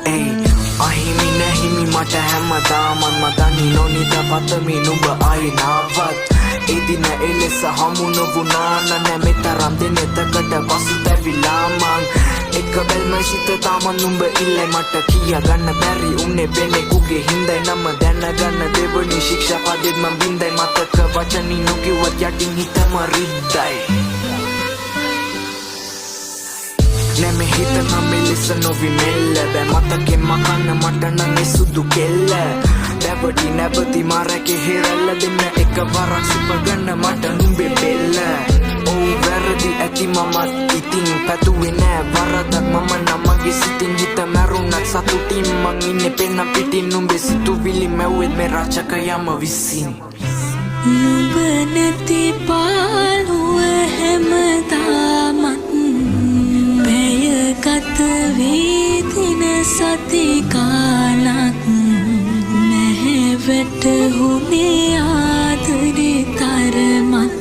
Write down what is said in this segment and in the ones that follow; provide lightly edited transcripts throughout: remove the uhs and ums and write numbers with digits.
Ay, ahimi nahimi mata හැමදාමත් මදනි නොනිද පතමි නුඹ ආයේ නාවත් ඒ දින එලෙස හමු නොවුණා නැමෙතරම් දෙනෙතකට පසුතැවිලා මං එක බැල්ම සිත තාම නුඹ ඉල්ලයි මට කියා ගන්න බැරි උන්නේ වෙනෙකුගේ හින්දයි නම දැනගන්න දෙවනි ශික්ෂා පදෙත් මං බින්දයි මතක වචනින් නොකියුවත් යටින් හිතම රිද්දයි නැමෙ හිතන මෙලෙස නොවි මෙල්ල බෑ මතකෙන් මකන්න මට නම් ඒ සුදු කෙල්ල දැවටි නැවති මාරකේ හිරල්ල දෙන්න එක වරක් සිපගන්න මට නුඹේ බෙල්ල ඕ වැරදි ඇති මමත් ඉතින් පැතුවේ නෑ වරදක් මම නමගේ සිතින් හිත මැරුණත් සතුටින් මං ඉන්නේ පෙන්න පිටින් නුඹේ සිතුවිලි මැව්වෙත් මේ රචකයම විසින් නුඹ නැති පාළුව හැමදාමත් ගත වේදින සති කාලක් නැහැ වැටහුනේ ආදරේ තරමක්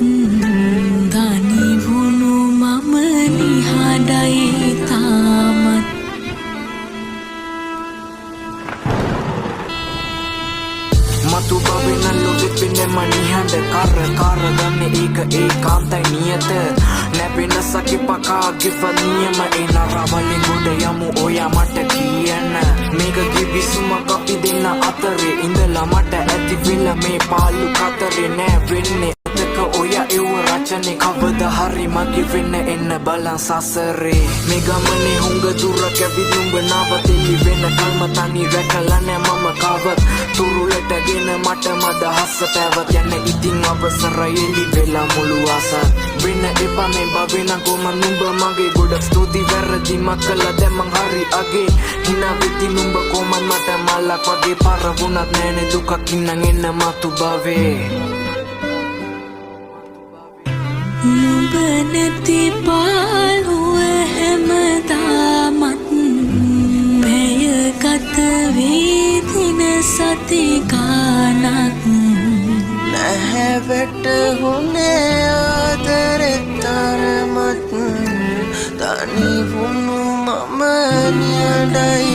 දනි වුණු මම නිහඬයි තාමත් මතු බවෙන ලොවේ පින්නම නිහඬ කර ගන්නේ ඒක ඒකාන්තයි නියත නැපෙන සකි පකා ගෙවනියම එන රවලින් ගොඩ යමු ඔයා මට කියන්න මේක කිවිසුමක් අපි දෙන්න අතරේ ඉඳලා මට ඇති වෙලා මේ පාළු කතරේ නෑ වෙන්නේ අතක ඔයා ඒව රචනේ කවදා හරි මගේ වෙන්න එන්න බලන් සසරේ මේ ගමනේ හුඟ දුර කැවි නුඹ නවතිලි වෙන කල්ම තනි රැකලා නෑ මම කවත් තුරුලටගෙන මට මදහස පැවත් යන්න ඉතින් අවසරයි එලි වෙලා මුළු ආසත් වෙන්න එපා මේ බවෙන කොම නුඹ මගේ ගොඩක් ස්තුති වැරදි මකලා දැන් මං හරි අගේ හිනා වෙති නුඹ කොමත් මට මලක් වගේ පාර වුණත් නෑනේ දුකක් ඉන්නන් එන්න මතු බවේ නුඹ නැති පාළුව හැමදාමත් පැය ගත වේදින සති ගානක් නැහැ වැටහුනේ ආදරේ තරමත් තනි වුණු මම නියඬයි